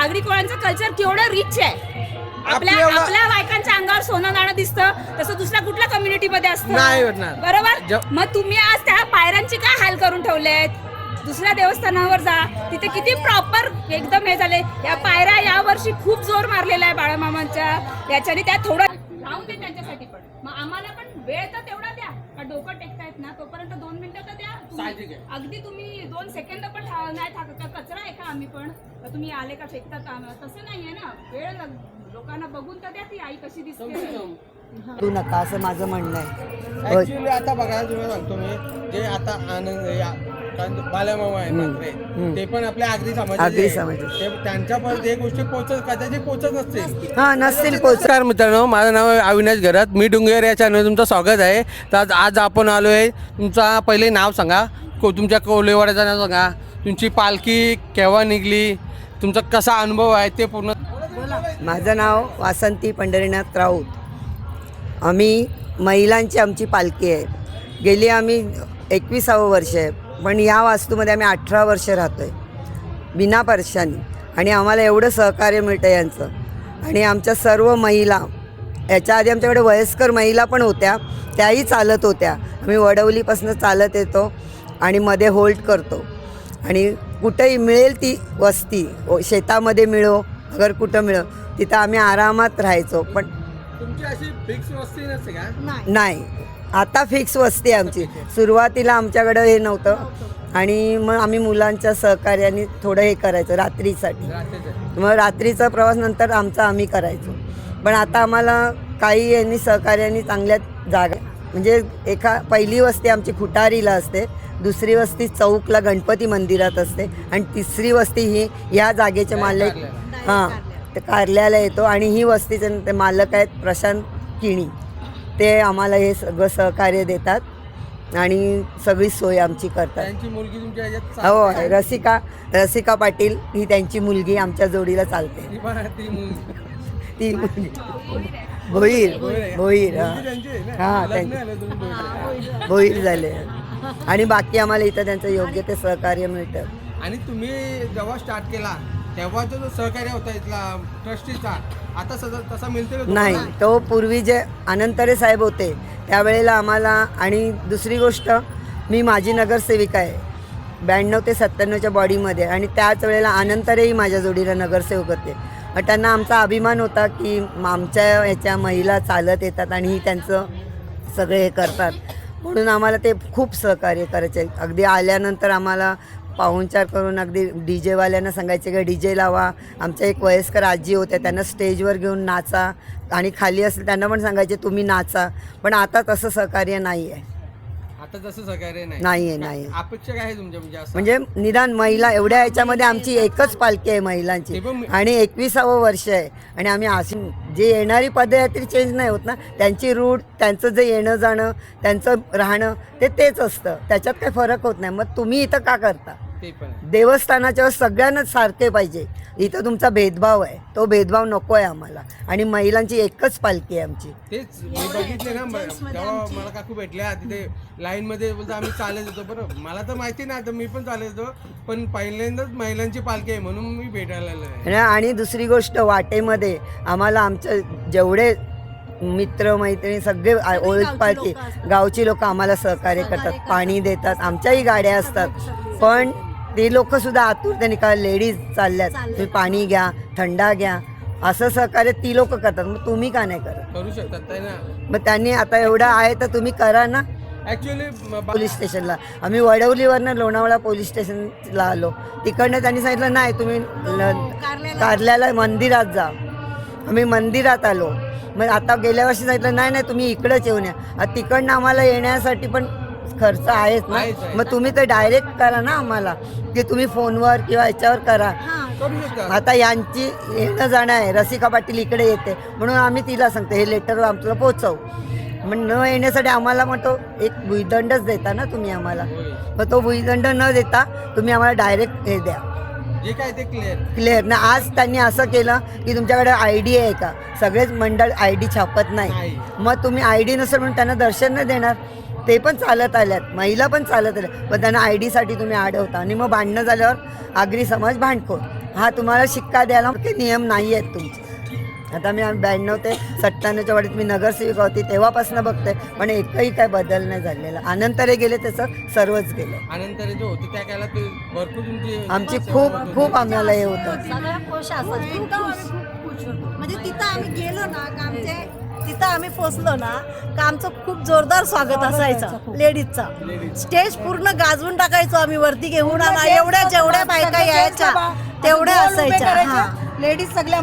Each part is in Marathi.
आगरी कोळ्यांचं कल्चर केवढं रिच आहे. आपल्या बायकांच्या अंगावर सोनं नाणं दिसतं, तसं दुसऱ्या कुठल्या कम्युनिटी मध्ये असतं नाही होणार. बरोबर. मग तुम्ही आज त्या पायऱ्यांची काय हाल करून ठेवलेत? दुसऱ्या देवस्थानावर जा, तिथे किती प्रॉपर एकदम हे झाले. या पायऱ्या या वर्षी खूप जोर मारलेला आहे बाळामामांच्या याच्याने. त्या थोडं राहू दे त्यांच्यासाठी, पण मग आम्हाला पण वेळ तर तेवढा द्या. डोकं टेकतायत ना तोपर्यंत 2 मिनिटं तर द्या. अगदी तुम्ही 2 सेकंद पण नाही थाकत. कचरा आहे का आम्ही पण? तुम्ही आले का फेकतात? तसं नाहीये ना. वेळ लोकांना बघून तर द्या ती आई कशी दिसते. तू नका असं माझं म्हणणं आहे. ऍक्च्युली आता बघा, तुम्ही सांगतो मी, जे आता आनंद बाळामामा आहे म्हात्रे, ते पण आपल्या आगरी समाजाचे आहे. त्यांच्या पण ते गोष्टी कदाचित पोचत नसतील. हा नसतील नमस्कार मित्रांनो, माझं नाव आहे अविनाश घरात. मी डुंगर या चॅनल तुमचं स्वागत आहे. तर आज आपण आलो आहे. तुमचा पहिले नाव सांगा, तुमच्या कोलेवाड्याचं नाव सांगा, तुमची पालखी केव्हा निघली, तुमचा कसा अनुभव आहे ते पूर्ण. माझं नाव वासंती पंढरीनाथ राऊत. आम्ही महिलांची आमची पालखी आहे. गेली आम्ही 21वं वर्ष आहे, पण या वास्तूमध्ये आम्ही 18 वर्ष राहतो आहे बिना परशानी. आणि आम्हाला एवढं सहकार्य मिळतं यांचं. आणि आमच्या सर्व महिला, याच्या आधी आमच्याकडे वयस्कर महिला पण होत्या, त्याही चालत होत्या. आम्ही वडवलीपासून चालत येतो आणि मध्ये होल्ड करतो. आणि कुठेही मिळेल ती वस्ती, शेतामध्ये मिळो अगर कुठं मिळो तिथं आम्ही आरामात राहायचो. पण तुमची अशी फिक्स वस्ती नसते का? नाही, आता फिक्स वस्ती आमची. सुरुवातीला आमच्याकडं हे नव्हतं आणि मग आम्ही मुलांच्या सहकार्याने थोडं हे करायचं रात्रीसाठी. मग रात्रीचा प्रवास नंतर आमचा आम्ही करायचो. पण आता आम्हाला काही यांनी सहकार्याने चांगल्या जागा, म्हणजे पहिली वस्ती आमची खुटारीला असते, दुसरी वस्ती चौकला गणपती मंदिरात असते आणि तिसरी वस्ती ही ह्या जागेचे मालक ते कारल्याला येतो. आणि ही वस्तीचे ते मालक आहेत प्रशांत किणी. ते आम्हाला हे सगळं सहकार्य देतात आणि सगळी सोय आमची करतात. त्यांची मुलगी तुमच्या ह्याच्यात हो आहे, रसिका पाटील ही त्यांची मुलगी आमच्या जोडीला चालते. ती मुलगी भोईर हां त्यांची भोईर झाले. आणि बाकी आम्हाला इथं त्यांचं योग्य ते सहकार्य मिळतं. आणि तुम्ही जेव्हा स्टार्ट केला तेव्हा जो सहकार्य होता इथला ट्रस्टीचा, आता तसा मिळतो नाही. तो पूर्वी जे अनंतरे साहेब होते त्यावेळेला आम्हाला. आणि दुसरी गोष्ट, मी माझी नगरसेविका आहे 92 ते 97च्या बॉडीमध्ये. आणि त्याच वेळेला अनंतरेही माझ्या जोडीला नगरसेवक होते. त्यांना आमचा अभिमान होता की आमच्या ह्याच्या महिला चालत येतात आणि ही त्यांचं सगळे हे करतात, म्हणून आम्हाला ते खूप सहकार्य करायचे. अगदी आल्यानंतर आम्हाला पाहुणचार करून अगदी डीजेवाल्यांना सांगायचे की डीजे लावा. आमच्या एक वयस्कर आजी होत्या, त्यांना स्टेजवर घेऊन नाचा. आणि खाली असेल त्यांना पण सांगायचे तुम्ही नाचा. पण आता तसं सहकार्य नाही आहे. आता तसं सहकार्य नाही. अपेक्षा काय आहे तुमच्या? म्हणजे निदान महिला एवढ्या ह्याच्यामध्ये आमची एकच पालखी आहे महिलांची आणि 21वं वर्ष आहे. आणि आम्ही अशी जे येणारी पदयात्री चेंज नाही होत ना, त्यांची रूट, त्यांचं जे येणं जाणं, त्यांचं राहणं तेच असतं. त्याच्यात काही फरक होत नाही. मग तुम्ही इथं का करता? देवस्थानाच्या सगळ्यांनाच सारखे पाहिजे. इथं तुमचा भेदभाव आहे, तो भेदभाव नको आहे आम्हाला. आणि महिलांची एकच पालखी आहे आमची. तेच मी बघितले ना, जेव्हा मला काकू भेटल्या तिथे लाईन मध्ये, बोलतो आम्ही चालत येतो. बरोबर, मला तर माहिती नाही, तर मी पण चालत येतो, पण पहिल्यांदाच महिलांची पालखी आहे म्हणून मी भेटायला आलोय. आणि दुसरी गोष्ट, वाटेमध्ये आम्हाला आमच्या जेवढे मित्र मैत्रिणी सगळे ओळख पालखी गावची लोक आम्हाला सहकार्य करतात, पाणी देतात. आमच्याही गाड्या असतात, पण ते लोक सुद्धा आतुरतेने का लेडीज चालल्यात, तुम्ही पाणी घ्या, थंडा घ्या, असं सहकार्य ती लोक करतात. मग तुम्ही का नाही करत? करू शकतात ना. मग त्यांनी आता एवढं आहे तर तुम्ही करा ना. ॲक्च्युली पोलीस स्टेशनला आम्ही वडवलीवरनं लोणावळा पोलीस स्टेशनला आलो. तिकडनं त्यांनी सांगितलं नाही तुम्ही कारल्याला मंदिरात जा. आम्ही मंदिरात आलो. मग आता गेल्या वर्षी सांगितलं नाही तुम्ही इकडंच येऊन या. तिकडनं आम्हाला येण्यासाठी पण खर्च आहेच ना. मग तुम्ही तर डायरेक्ट करा ना आम्हाला, की तुम्ही फोनवर किंवा याच्यावर करा. आता यांची येणं जाणं आहे, रसिका पाटील इकडे येते म्हणून आम्ही तिला सांगतो हे लेटर आमचं पोचव. मग न येण्यासाठी आम्हाला म्हणतो एक भुईदंडच देता ना तुम्ही आम्हाला. मग तो भुईदंड न देता तुम्ही आम्हाला डायरेक्ट हे द्या, जे काय ते क्लिअर ना. आज त्यांनी असं केलं की तुमच्याकडे ID आहे का? सगळेच मंडळ ID छापत नाही. मग तुम्ही ID नसेल म्हणून त्यांना दर्शन नाही देणार. ते पण चालत आल्यात, महिला पण चालत आल्या, पण त्यांना ID साठी तुम्ही अडवता. आणि मग भांडणं झाल्यावर आगरी समाज भांडखोर. हा तुम्हाला शिक्का द्यायला ते नियम नाही आहेत तुमचे. आता मी 92 ते 97च्या वाढीत मी नगरसेविका होती तेव्हापासून बघते, पण एकही काय बदल नाही झालेला. अनंतरे गेले त्याचं सर्वच गेलं. आनंतर जे होते त्या काळात ते भरपूर तुमची आमची खूप आम्हाला हे होतं. सगळ्या खुश असतात, एकदम आम्ही खूप खुश होतो. म्हणजे तिथं आम्ही गेलो ना का आमचे तिथं आम्ही पोचलो ना का आमचं खूप जोरदार स्वागत असायचं लेडीजचा. स्टेज पूर्ण गाजवून टाकायचो आम्ही वरती घेऊन आणा. एवढ्या जेवढ्या बायका यायच्या तेवढ्या असायच्या. हा लेडीज सगळ्या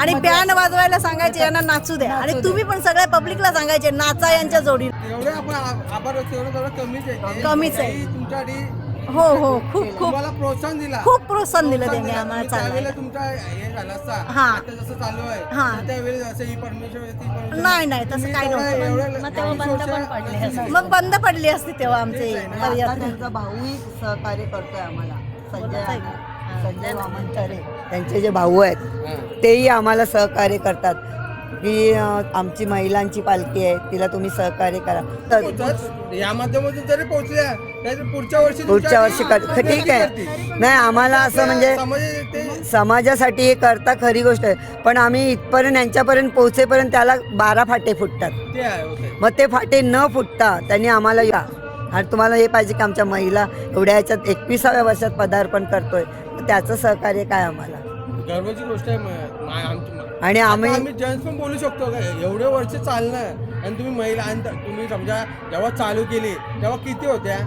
आणि बँड वाजवायला सांगायचे यांना नाचू द्या. आणि तुम्ही पण सगळ्या पब्लिकला सांगायचे नाचा यांच्या जोडी. एवढे आपण आभार व्यक्त करू, तेवढं कमीच आहे. कमीच आहे. ताई तुमच्यासाठी हो हो खूप खूप तुम्हाला प्रोत्साहन दिला. खूप प्रोत्साहन दिलं त्यांनी दिलं. आम्हाला त्यावेळेला चालायला. तुमचा हे झाला असता. हा. आता जसं चालू आहे हा. त्यावेळेस असं ही परमिशन ती permission. नाही, नाही, तसं तुम्ही काही एवढं- नव्हतं. एवढं- मग तेव्हा बंद पण पडले social- मग बंद पडली असती तेव्हा आमचे आता त्यांचा भाऊही सहकार्य करतोय आम्हाला. संजय वामनथरे त्यांचे जे भाऊ आहेत हा. तेही आम्हाला सहकार्य करतात की आमची महिलांची पालखी आहे, तिला तुम्ही सहकार्य करा. तर पोहोचत. या माध्यमातून जरी पोहोचल्या तरी पुढच्या वर्षी पुढच्या वर्षी ठीक आहे. नाही आम्हाला असं म्हणजे ते समाजासाठी हे करता खरी गोष्ट आहे, पण आम्ही इथपर्यंत यांच्यापर्यंत पोहोचेपर्यंत त्याला 12 फाटे फुटतात. ते आहे होते. मग ते फाटे न फुटता त्यांनी आम्हाला या आणि तुम्हाला हे पाहिजे की आमच्या महिला एवढ्या याच्यात 21व्या वर्षात पदार्पण करतोय, तर त्याचं सहकार्य काय आम्हाला. गर्वाची गोष्ट आहे आमची. आणि आम्ही आम्ही जेंट्स पण बोलू शकतो का एवढे वर्ष चालणं आणि तुम्ही महिला आणि तुम्ही समजा जेव्हा चालू केली तेव्हा किती होत्या?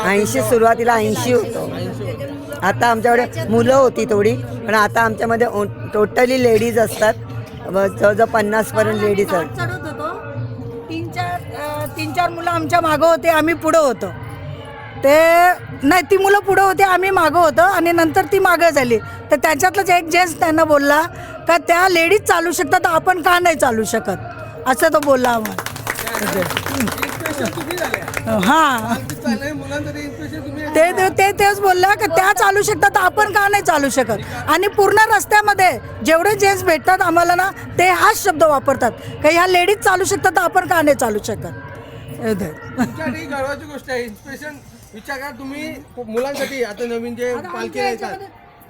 80 सुरुवातीला 80 होतो. 80 होत्या. आता आमच्याकडे मुलं होती थोडी, पण आता आमच्यामध्ये टोटली लेडीज असतात. जवळजवळ 50पर्यंत लेडीज आहेत. चढत होतो. 3-4 मुलं आमच्या मागं होते, आम्ही पुढं होतो. ते नाही ती मुलं पुढं होते, आम्ही मागं होतो आणि नंतर ती मागं झाली. तर त्याच्यातलंच एक जेंट्स त्यांना बोलला का त्या लेडीज चालू शकतात आपण का नाही चालू शकत, असं तो बोलला आम्हाला. Inspiration तुम्ही झाल्या. हां आणखी चालणाऱ्या मुलांसाठी inspiration तुम्ही तेच बोलला का त्या चालू शकतात आपण का नाही चालू शकत. आणि पूर्ण रस्त्यामध्ये जेवढे जेंट्स भेटतात आम्हाला ना ते हाच शब्द वापरतात का ह्या लेडीज चालू शकतात आपण का नाही चालू शकत. तुमच्यासाठी गर्वाची गोष्ट आहे. इन्स्पिरेशन विचार करा तुम्ही मुलांसाठी आता नवीन जे पालखी येतात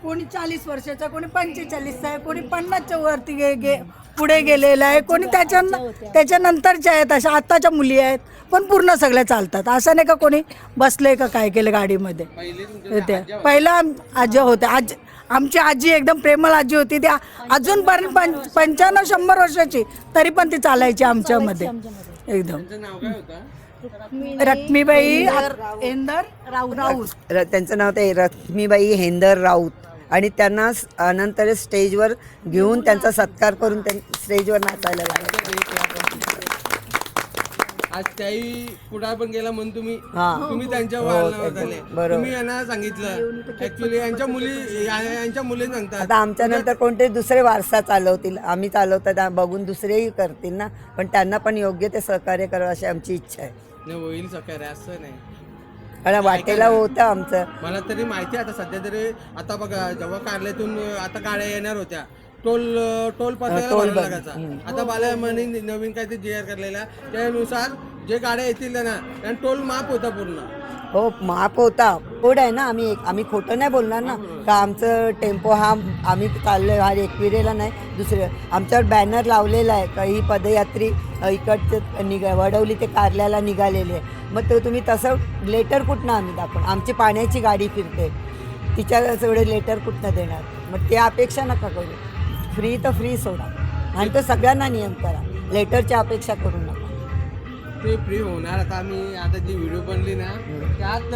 कोणी 40 वर्षाचा, कोणी 45चा आहे, कोणी 50च्या वरती पुढे गेलेला आहे, कोणी त्याच्यानंतरच्या आहेत. अशा आत्ताच्या मुली आहेत, पण पूर्ण सगळ्या चालतात. असं नाही का कोणी बसले का काय केलं गाडीमध्ये. पहिले तुमच्या ते पहिला आजी होत्या. आमची आजी एकदम प्रेमळ आजी होती. त्या अजूनपर्यंत 95-100 वर्षाची, तरी पण ती चालायची आमच्यामध्ये एकदम. त्यांचं नाव काय होतं? रश्मीबाई हेंदर राऊत. त्यांचं नाव ते रश्मीबाई हेंदर राऊत. आणि त्यांना अनंतर स्टेजवर घेऊन त्यांचा सत्कार करून स्टेजवर नाचायला लागले. आज त्याही पुढे पण गेला म्हणून तुम्ही त्यांच्या हो, वाहनावर झाले. बरोबर. तुम्ही यांना सांगितलं ऍक्च्युली यांच्या मुली सांगतात आता आमच्या नंतर कोणते दुसरे वारसा चालवतील, आम्ही चालवतात बघून दुसरेही करतील ना, पण त्यांना पण योग्य ते सहकार्य करावं अशी आमची इच्छा आहे. नाही होईल सकाळी असं नाही. कारण वाटेला होतं आमचं. मला तरी माहिती आहे आता सध्या तरी आता बघा जेव्हा कारल्यातून आता गाड्या येणार होत्या टोल पत्त्याला भरायला लागायचा. आता बालामणी नवीन काहीतरी जी आर करलेला त्यानुसार जे गाड्या येतील ना त्यांना टोल माफ होता पूर्ण. हो माफ होता. कोड आहे ना, आम्ही खोटं नाही बोलणार ना का आमचं टेम्पो हा आम्ही चाललोय हा एकविरेला नाही दुसरे. आमच्यावर बॅनर लावलेला आहे का ही पदयात्री इकडचं वडवली ते कारल्याला निघालेली आहे. मग तो तुम्ही तसं लेटर कुठनं आम्ही दाखवून, आमची पाण्याची गाडी फिरते तिच्या एवढे लेटर कुठनं देणार. मग ते अपेक्षा नका करू. फ्री तर फ्री सोडा आणि तो सगळ्यांना नियम करा. लेटरची अपेक्षा करू नका. ते फ्री होणार. आता आम्ही आता जी व्हिडिओ बनली ना त्यात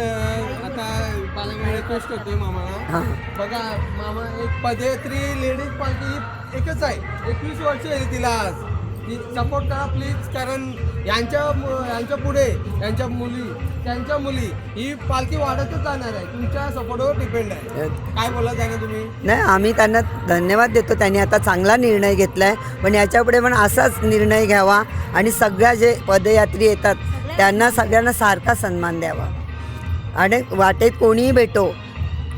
आता मला मी रिक्वेस्ट करतोय मामाला बघा मामा एक पदयात्री लेडीज पालखी एकच आहे. 21 वर्ष आहे तिला आज. सपोर्ट करा प्लीज. कारण यांच्या पुढे त्यांच्या मुली ही पालखी वाढतच जाणार आहे. तुमच्या सपोर्टवर डिपेंड आहे. काय बोलत आहे ना तुम्ही? नाही आम्ही त्यांना धन्यवाद देतो. त्यांनी आता चांगला निर्णय घेतला आहे, पण याच्यापुढे पण असाच निर्णय घ्यावा आणि सगळ्या जे पदयात्री येतात त्यांना सगळ्यांना सारखा सन्मान द्यावा. आणि वाटेत कोणीही भेटो,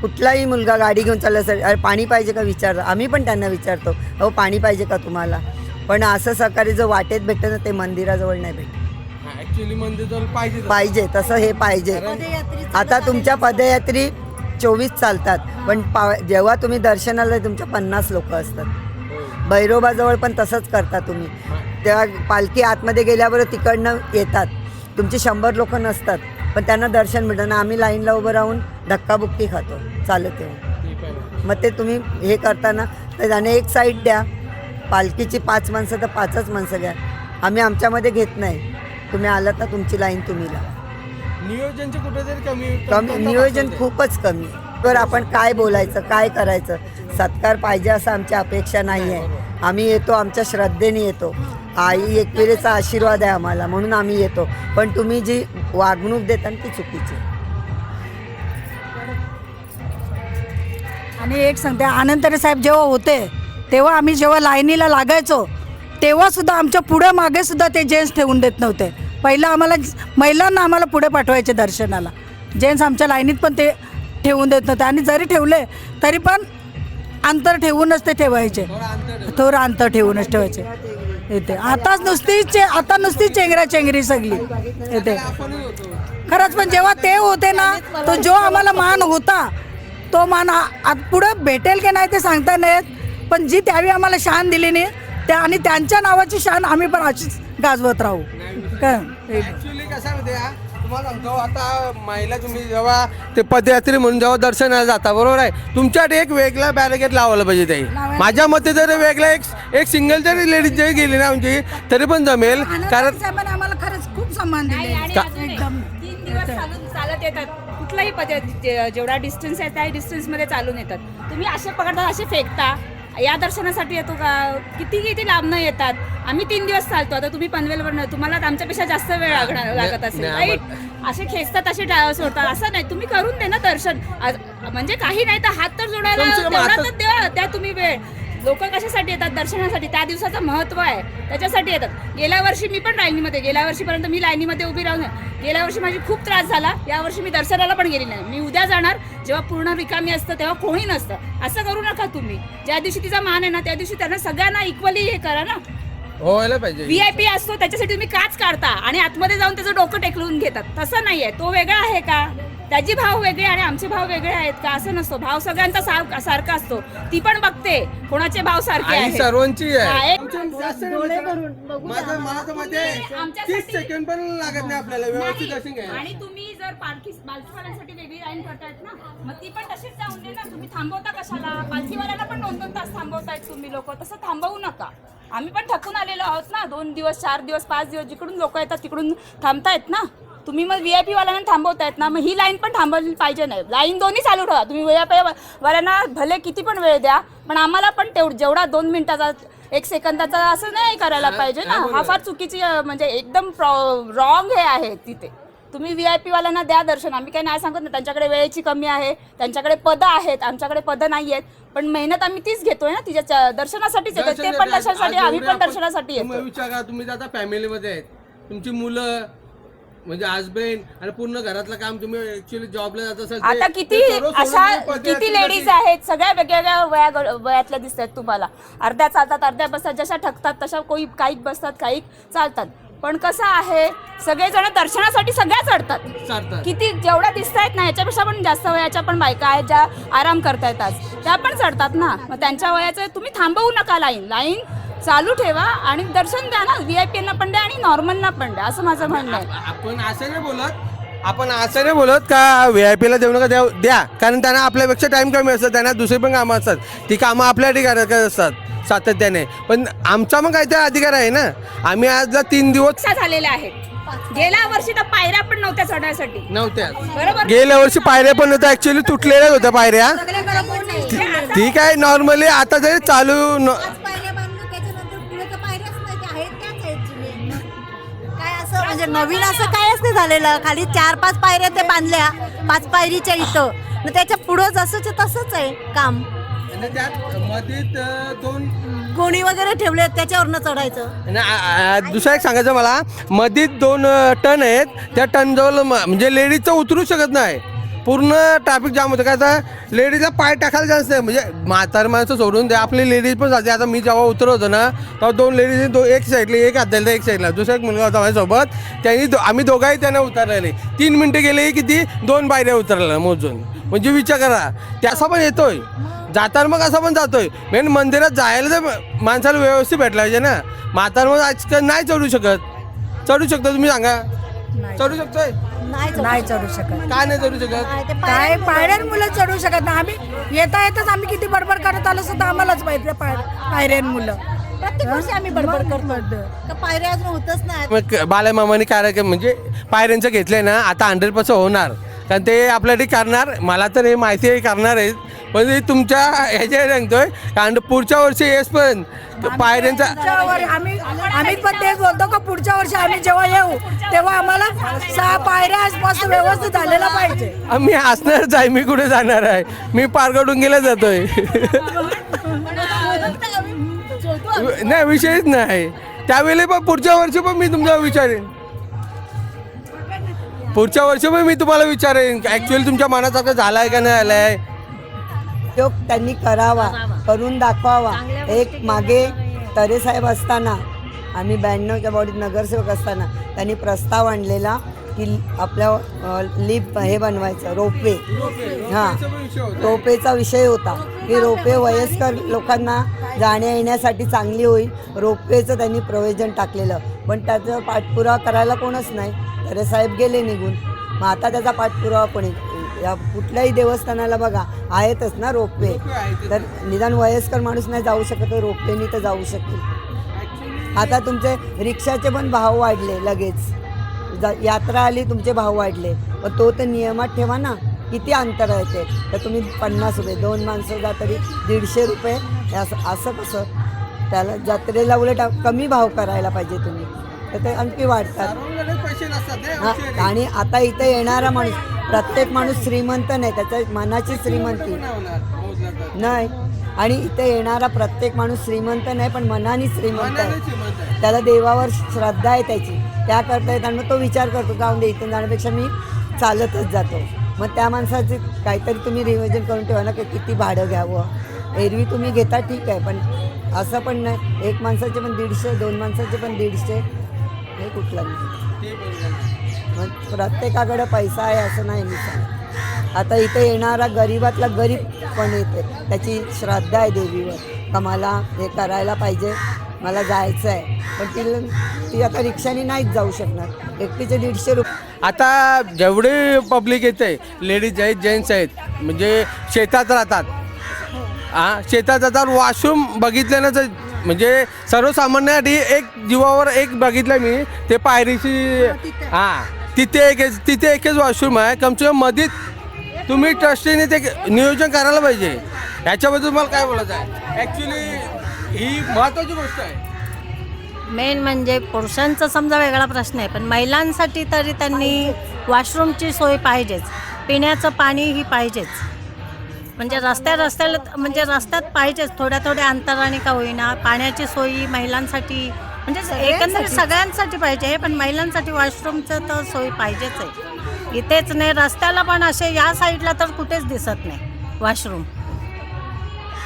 कुठलाही मुलगा गाडी घेऊन चालला असेल अरे पाणी पाहिजे का विचारतो, आम्ही पण त्यांना विचारतो हो पाणी पाहिजे का तुम्हाला. पण असं सहकारी जो वाटेत भेटतं ना ते मंदिराजवळ नाही भेटत. ऍक्च्युली मंदिर पाहिजे तसं हे पाहिजे. आता तुमच्या पदयात्री 24 चालतात, पण जेव्हा तुम्ही दर्शनाला तुमच्या 50 लोक असतात. भैरोबाजवळ पण तसंच करता तुम्ही. तेव्हा पालखी आतमध्ये गेल्यावर तिकडनं येतात, तुमची 100 लोक नसतात, पण त्यांना दर्शन मिळतं ना. आम्ही लाईनला उभं राहून धक्काबुक्की खातो चालत येऊन. मग ते तुम्ही हे करताना तर त्याने एक साईड द्या. पालखीची 5 माणसं तर 5च माणसं घ्या. आम्ही आमच्यामध्ये घेत नाही. तुम्ही आलात ना, तुमची लाईन तुम्ही लावा. नियोजनचे कुठेतरी कमी नियोजन खूपच कमी. तर आपण काय बोलायचं, काय करायचं, सत्कार पाहिजे असं आमची अपेक्षा नाही आहे. आम्ही येतो, आमच्या श्रद्धेने येतो. आई एकविरेचा आशीर्वाद आहे आम्हाला, म्हणून आम्ही येतो. पण तुम्ही जी वागणूक देता ती चुकीची. आणि एक सांगते, आनंदतरे साहेब जेव्हा होते तेव्हा आम्ही जेव्हा लाईनीला लागायचो तेव्हा सुद्धा आमच्या पुढे मागे सुद्धा ते जेंट्स ठेवून देत नव्हते. पहिलं आम्हाला महिलांना आम्हाला पुढे पाठवायचे दर्शनाला. जेंट्स आमच्या लाईनीत पण ते ठेवून देत नव्हते. आणि जरी ठेवले तरी पण अंतर ठेवूनच ते ठेवायचे, थोडं अंतर ठेवूनच ठेवायचे. येते आता नुसती चेंगरी सगळी येते खरंच. पण जेव्हा ते होते ना, तो जो आम्हाला मान होता तो मान पुढं भेटेल की नाही ते सांगता नाहीत. पण जी त्यावेळी आम्हाला शान दिली नाही त्या, आणि त्यांच्या नावाची शान आम्ही पण अशीच गाजवत राहू. ऍक्च्युली कसं माहिती आहे, तुम्हाला सांगतो, आता महिला तुम्ही जेव्हा ते पदयात्री म्हणून जेव्हा दर्शनाला जाता, बरोबर आहे, तुमच्यासाठी एक वेगळा बॅरिकेड लावायला पाहिजे. ते माझ्या मते जर वेगळा एक सिंगल जरी लेडीज जरी गेली ना म्हणजे तरी पण जमेल. कारण साहेबांनी आम्हाला खरंच खूप सन्मान दिले. आणि अजून एक, 3 दिवस चालत येतात. कुठलाही जेवढा डिस्टन्स आहे त्या डिस्टन्समध्ये चालून येतात. तुम्ही असे पकडता, असे फेकता. या दर्शनासाठी येतो का? किती लांबनं येतात. आम्ही 3 दिवस चालतो. आता तुम्ही पनवेलवर, तुम्हाला आमच्यापेक्षा जास्त वेळ लागत असेल, राईट? असे खेचतात, असे सोडतात. असं नाही, तुम्ही करून दे ना दर्शन. म्हणजे काही नाही तर हात तर जोडायला तेवढा तर द्या. त्या तुम्ही वेळ. लोक कशासाठी येतात? दर्शनासाठी. त्या दिवसाचं महत्त्व आहे, त्याच्यासाठी येतात. गेल्या वर्षी मी पण लाईनीमध्ये, गेल्या वर्षीपर्यंत मी लाईनीमध्ये उभी राहून, गेल्या वर्षी माझी खूप त्रास झाला. यावर्षी मी दर्शनाला पण गेली नाही. मी उद्या जाणार, जेव्हा पूर्ण रिकामी असतं तेव्हा कोणी नसतं. असं करू नका तुम्ही. ज्या दिवशी तिचा मान आहे ना त्या दिवशी त्यांना सगळ्यांना इक्वली हे करा ना. व्हायला पाहिजे. VIP असतो त्याच्यासाठी तुम्ही काच काढता आणि आतमध्ये जाऊन त्याचं डोकं टेकलून घेतात. तसं नाहीये. तो वेगळा आहे का? त्याची भाव वेगळे आणि आमचे भाव वेगळे आहेत का? असं नसतो. भाव सगळ्यांचा सारखा असतो. ती पण बघते कोणाचे भाव सारखे आहेत. सर्वांची आहे. आहे. मला तर माहिती आहे 30 सेकंड पण लागत नाही आपल्याला व्यवस्थित दर्शन घ्यायला. आणि तुम्ही जर पालखीवाल्यांसाठी वेगळी लाईन करतायत ना, मग ती पण तशीच जाऊन दे ना. तुम्ही थांबवता कशाला? पालखीवाल्यांना पण 2-2 तास थांबवतायत तुम्ही लोक. तसं थांबवू नका. आम्ही पण थकून आलेलो आहोत ना. 2 दिवस, 4 दिवस, 5 दिवस जिकडून लोक येतात तिकडून थांबतायत ना. तुम्ही मग VIP वाल्यांना थांबवतायत ना, मग ही लाईन पण थांबवली पाहिजे. नाही, लाईन दोन्ही चालू ठेवा. तुम्ही VIP वाल्यांना भले किती पण वेळ द्या, पण आम्हाला पण जेवढा 2 मिनिटाचा, 1 सेकंदाचा असं नाही करायला पाहिजे ना. हा फार चुकीची, म्हणजे एकदम रॉंग हे आहे तिथे. तुम्ही VIP वाल्यांना द्या दर्शन. आम्ही काही नाही सांगत ना. त्यांच्याकडे वेळेची कमी आहे, त्यांच्याकडे पदं आहेत, आमच्याकडे पदं नाही आहेत. पण मेहनत आम्ही तीच घेतोय ना, तिच्या दर्शनासाठीच येतो. ते पण दर्शनासाठी, आम्ही पण दर्शनासाठी येतो. विचारा, तुम्ही आता फॅमिलीमध्ये आहेत, तुमची मुलं म्हणजे हसबेंड आणि पूर्ण घरातलं काम, तुम्ही ऍक्च्युअली जॉबला जात असाल. आता किती लेडीज आहेत, सगळ्या वेगवेगळ्या वयातल्या दिसत आहेत तुम्हाला. अर्ध्या चालतात, अर्ध्या बसतात, जशा थकतात तशा काही बसतात, काही चालतात. पण कसं आहे, सगळेजण दर्शनासाठी सगळ्या चढतात. किती जेवढ्या दिसत आहेत ना, याच्यापेक्षा पण जास्त वयाच्या पण बायका आहेत ज्या आराम करतायत आज, त्या पण चढतात ना. मग त्यांच्या वयाचं तुम्ही थांबवू नका. लाईन चालू ठेवा आणि दर्शन द्या ना. VIPना पण द्या आणि नॉर्मलना पण द्या, असं माझं म्हणणं आहे. आपण असं नाही बोलत का VIPला देऊ नका, द्या. कारण त्यांना आपल्यापेक्षा टाइम कमी असतं, त्यांना दुसरी पण कामं असतात. ती कामं आपल्या ठिकाणी असतात सातत्याने. पण आमचा मग काहीतरी अधिकार आहे ना. आम्ही आजला 3 दिवस झालेल्या आहेत. गेल्या वर्षी तर पायऱ्या पण नव्हत्या चढण्यासाठी. बरोबर. गेल्या वर्षी पायऱ्या पण नव्हत्या, ऍक्च्युअली तुटलेल्याच होत्या पायऱ्या. ठीक आहे, नॉर्मली आता जरी चालू म्हणजे नवीन असं कायच नाही झालेलं. खाली 4-5 पायऱ्या ते बांधल्या, 5 पायरीच्या इथं. मग त्याच्या पुढं जसंच तसंच आहे काम. मधीत 2 गोणी वगैरे ठेवले, त्याच्यावरनं चढायचं. दुसरं एक सांगायचं मला, मधीत 2 टन आहेत. त्या टन जवळ म्हणजे लेडीजचं उतरू शकत नाही. पूर्ण ट्रॅफिक जाम होतं. काय आता लेडीजला पाय टाकायला चान्स नाही. म्हणजे म्हातार माणसं सोडून द्या, आपली लेडीज पण जाते. आता मी जेव्हा उतरवतो ना, तेव्हा 2 लेडीज एक साईडला, एक हात द्यायला एक साईडला. दुसरा एक मुलगा होता माझ्यासोबत, आम्ही दोघाही त्यांना उतरलेले. 3 मिनटं गेले किती 2 पायऱ्या उतरल्या मोजून. म्हणजे विचार करा ते असा पण येतोय जाताना मग असा पण जातोय मेन मंदिरात जायला तर माणसाला व्यवस्थित भेटला पाहिजे ना म्हातार मग आजकाल नाही चढू शकतो तुम्ही सांगा चढू शकतोय नाही चढू शकत काय नाही चढू शकत काय पायऱ्यां मुलं चढू शकत नाही आम्ही येताच आम्ही किती बडबड करत आलो सुद्धा आम्हालाच माहिती पायऱ्यां मुलं प्रत्येक वर्षी आम्ही बडबड करतो का पायऱ्या अजून होतच नाही मग बालमामाने कार्यक्रम म्हणजे पायऱ्यांचं घेतलंय ना आता 100% होणार कारण ते आपल्यासाठी करणार मला तर हे माहिती आहे करणार आहेत पण ते तुमच्या ह्याच्या सांगतोय कारण पुढच्या वर्षी येस पण पायऱ्यांचा आम्ही पण तेच बोलतो का पुढच्या वर्षी आम्ही जेव्हा येऊ तेव्हा आम्हाला 6 पायऱ्या मस्त व्यवस्थित झालेला पाहिजे आम्ही असणारच आहे मी कुठे जाणार आहे मी पारगडुंगीला जातोय नाही विषयच नाही त्यावेळी पण पुढच्या वर्षी पण मी तुमचा विचारेन पुढच्या वर्षी पण मी तुम्हाला विचारेन ऍक्च्युअली तुमच्या मनासारखं झालाय का नाही आलाय तो त्यांनी करावा करून दाखवावा एक मागे तरेसाहेब असताना आम्ही 92च्या बॉडीत नगरसेवक असताना त्यांनी प्रस्ताव आणलेला की आपल्या लिफ्ट हे बनवायचं रोपवे हां रोपवेचा विषय होता की रोपवे वयस्कर लोकांना जाण्या येण्यासाठी चांगली होईल रोपवेचं त्यांनी प्रयोजन टाकलेलं पण त्याचा पाठपुरावा करायला कोणच नाही तरेसाहेब गेले निघून मग आता त्याचा पाठपुरावा कोणी या कुठल्याही देवस्थानाला बघा आहेतच ना रोपवे तर निदान वयस्कर माणूस नाही जाऊ शकत रोपवेनी तर जाऊ शकेल आता तुमचे रिक्षाचे पण भाव वाढले लगेच यात्रा आली तुमचे भाव वाढले पण तो तर नियमात ठेवा ना किती अंतर आहे ते तर तुम्ही 50 रुपये 2 माणसं जा तरी 150 रुपये असं कसं त्याला जत्रेला उलट कमी भाव करायला पाहिजे तुम्ही तर ते आणखी वाढतात हां आणि आता इथे येणारा माणूस प्रत्येक माणूस श्रीमंत नाही त्याच्या मनाची श्रीमंती नाही आणि इथे येणारा प्रत्येक माणूस श्रीमंत नाही पण मनाने श्रीमंत आहे त्याला देवावर श्रद्धा आहे त्याची त्याकरता त्यांना तो विचार करतो जाऊन दे इथून जाण्यापेक्षा मी चालतच जातो मग त्या माणसाचे काहीतरी तुम्ही रिव्हिजन करून ठेवा ना की किती भाडं घ्यावं एरवी तुम्ही घेता ठीक आहे पण असं पण नाही एक माणसाचे पण 150 2 माणसाचे पण 150 हे कुठलं नाही मग प्रत्येकाकडे पैसा आहे असं नाही मी सांग आता इथे येणारा गरीबातला गरीब पण येते त्याची श्रद्धा आहे देवीवर का मला हे करायला पाहिजे मला जायचं आहे पण ती आता रिक्षाने नाहीच जाऊ शकणार एकटीचे 150 रुपये आता जेवढे पब्लिक येते लेडीज आहेत जेंट्स आहेत म्हणजे शेतात राहतात हां शेतात जातात वॉशरूम बघितल्यानंच म्हणजे सर्वसामान्यासाठी एक जीवावर एक बघितलं मी ते पायरीची हां तिथे एकच वॉशरूम आहे कमसे कम मध्येच तुम्ही ट्रस्टीने ते नियोजन करायला पाहिजे ह्याच्याबद्दल मला काय बोलायचं आहे ॲक्च्युली ही महत्त्वाची गोष्ट आहे मेन म्हणजे पुरुषांचा समजा वेगळा प्रश्न आहे पण महिलांसाठी तरी त्यांनी वॉशरूमची सोय पाहिजेच पिण्याचं पाणीही पाहिजेच म्हणजे रस्त्याला म्हणजे रस्त्यात पाहिजेच थोड्या अंतराने का होईना पाण्याची सोयी महिलांसाठी म्हणजे एकंदरीत सगळ्यांसाठी पाहिजे हे पण महिलांसाठी वॉशरूमचं तर सोय पाहिजेच आहे इथेच नाही रस्त्याला पण असे या साईडला तर कुठेच दिसत नाही वॉशरूम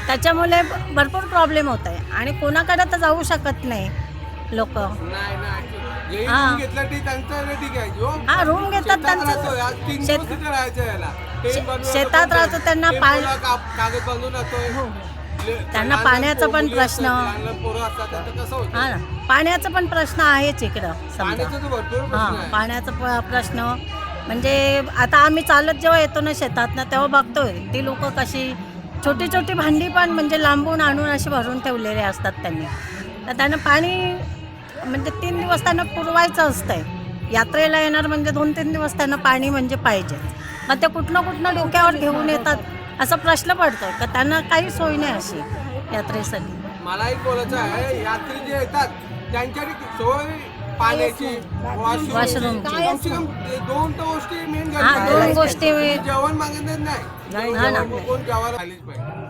त्याच्यामुळे भरपूर प्रॉब्लेम होत आहे आणि कोणाकडे तर जाऊ शकत नाही लोक हां रूम घेतात त्यांचं शेतात राहतो त्यांना त्यांना पाण्याचा पण प्रश्न हां पाण्याचा पण प्रश्न आहेच इकडं समजा हां पाण्याचा प्रश्न म्हणजे आता आम्ही चालत जेव्हा येतो ना शेतात ना तेव्हा बघतोय ती लोक कशी छोटी छोटी भांडी पण म्हणजे लांबून आणून अशी भरून ठेवलेले असतात त्यांनी तर त्यांना पाणी म्हणजे 3 दिवस त्यांना पुरवायचं असतंय यात्रेला येणार म्हणजे 2-3 दिवस त्यांना पाणी म्हणजे पाहिजे मग ते कुठनं डोक्यावर घेऊन येतात असा प्रश्न पडतो का त्यांना काही सोय नाही अशी यात्रेसाठी मला एक बोलायचं आहे यात्री जे येतात त्यांच्यासाठी सोय पाण्याची वॉशरूमची 2 गोष्टी मेन हां 2 गोष्टी जेवण मागत नाही कोण जेवायला आलीच पाहिजे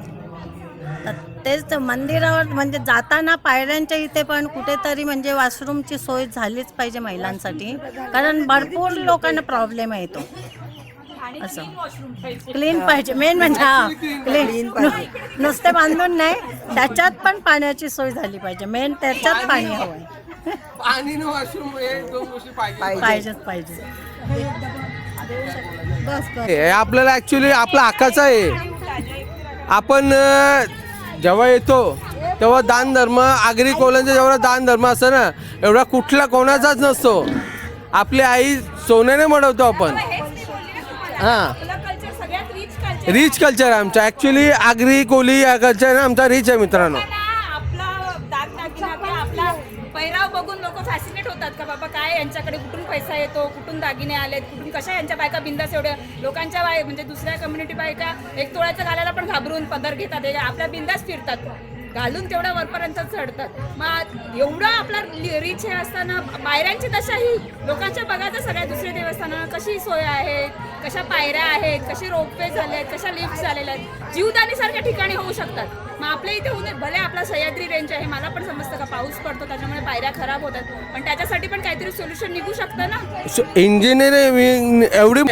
तेच मंदिरावर म्हणजे जाताना पायऱ्यांच्या इथे पण कुठेतरी म्हणजे वॉशरूमची सोय झालीच पाहिजे महिलांसाठी कारण भरपूर लोकांना प्रॉब्लेम आहे तो असं क्लीन पाहिजे मेन म्हणजे हां क्लीन नुसते बांधून नाही त्याच्यात पण पाण्याची सोय झाली पाहिजे मेन त्याच्यात पाणी हवं आहे पाणी वॉशरूम हे 2 गोष्टी पाहिजे पाहिजेच हे आपल्याला ॲक्च्युली आपला हक्काचं आहे. आपण जेव्हा येतो तेव्हा दान धर्म आगरी कोल्यांचा जेवढा दान धर्म असतो ना एवढा कुठला कोणाचाच नसतो. आपली आई सोन्याने म्हणवतो आपण. हां, कल्चर सगळ्यात रिच कल्चर रिच कल्चर आहे आमचं. ॲक्च्युली आगरी कोली या कल्चर आमचा रिच आहे मित्रांनो. आपला दागदागिना किंवा आपला पैराव बघून लोक फॅसिनेट होतात का बाबा काय यांच्याकडे कुठून पैसा येतो, कुठून दागिने आलेत, कुठून कशा यांच्या बायका बिंदास एवढ्या लोकांच्या म्हणजे दुसऱ्या कम्युनिटी बायका 1 तोळ्याचं घालायला पण घाबरून पदर घेतात, आपल्या बिंदास फिरतात घालून तेवढ्या वरपर्यंत चढतात. मग एवढं आपला रिच हे असताना पायऱ्यांची दशाही लोकांच्या बघायचं सगळ्या दुसऱ्या देवस्थानाला कशी सोय आहे, कशा पायऱ्या आहेत, कसे रोपवे झाले आहेत, कशा लिफ्ट झालेल्या आहेत, जीवदानीसारख्या ठिकाणी होऊ शकतात. मग आपल्या इथे होऊ नये. भले आपला सह्याद्री रेंज आहे, मला पण समजतं का पाऊस पडतो त्याच्यामुळे पायऱ्या खराब होतात, पण त्याच्यासाठी पण काहीतरी सोल्युशन निघू शकतं ना. इंजिनिअरिंग एवढी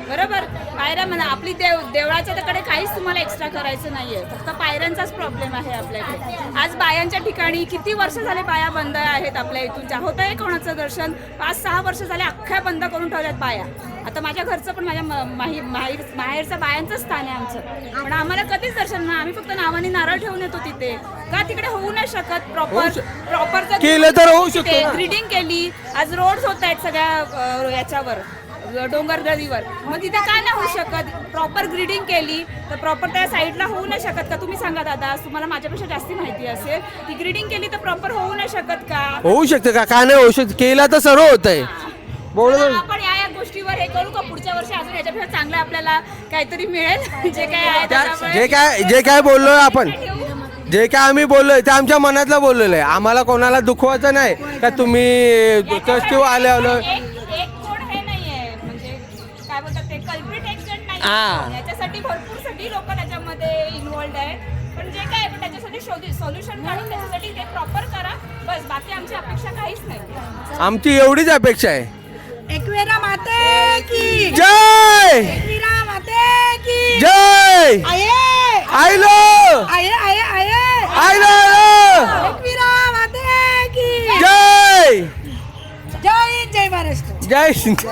बरोबर. पायऱ्या म्हणा आपली देवळाच्या कडे काहीच तुम्हाला एक्स्ट्रा करायचं नाहीये, फक्त पायऱ्यांचाच प्रॉब्लेम आहे आपल्याकडे. आज बायांच्या ठिकाणी किती वर्ष झाले बाया बंद आहेत आपल्या इथून. होत आहे कोणाचं दर्शन 5-6 वर्ष झाले अख्ख्या बंद करून ठेवल्यात बाया. आता माझ्या घरचं पण माझ्या माहेरचं बायांचं स्थान आहे आमचं, पण आम्हाला कधीच दर्शन नाही. आम्ही फक्त नावाने नारळ ठेवून येतो तिथे. का तिकडे होऊ नाही शकत प्रॉपर केलं तर होऊ शकतं ना. ग्रीडिंग केली. आज रोड्स होत आहेत सगळ्या याच्यावर डोंगर दरीवर, मग तिथे काय नाही होऊ शकत. प्रॉपर ग्रीडिंग केली तर प्रॉपर त्या साईडला होऊ नाही शकत का? तुम्ही सांगा दादा, तुम्हाला माझ्यापेक्षा जास्ती माहिती असेल. ती ग्रीडिंग केली तर प्रॉपर होऊ नाही शकत का? होऊ शकतं का? का नाही होऊ शकत? केला तर सर्व होत आहे. तर आपण या गोष्टीवर हे करू का पुढच्या वर्षी अजून याच्यापेक्षा चांगलं आपल्याला काहीतरी मिळेल जे काय आहे त्याच्यामुळे जे काय बोललोय आपण, जे काय आम्ही बोललोय ते आमच्या मनातलं बोललेलं आहे. आम्हाला कोणाला दुखवायचं नाही का तुम्ही ट्रस्टी आले आलो. एक कोण हे नाहीये, म्हणजे काय बोलतात ते कल्प्रिट एक्सिडेंट हा. नाही. याच्यासाठी भरपूर सगळी लोक त्याच्यामध्ये इन्व्हॉल्ड आहे, पण जे काय आहे त्याच्यासाठी सोल्युशन काढून त्याच्यासाठी ते प्रॉपर करा बस. बाकी आमची अपेक्षा काहीच नाही. आमची एवढीच अपेक्षा आहे. एकविरा माते की जय, एकविरा माते की जय, आये आयलो आये आये आये आयलो एकविरा माते की जय, जय हिंद, जय महाराष्ट्र. जय शिंदे.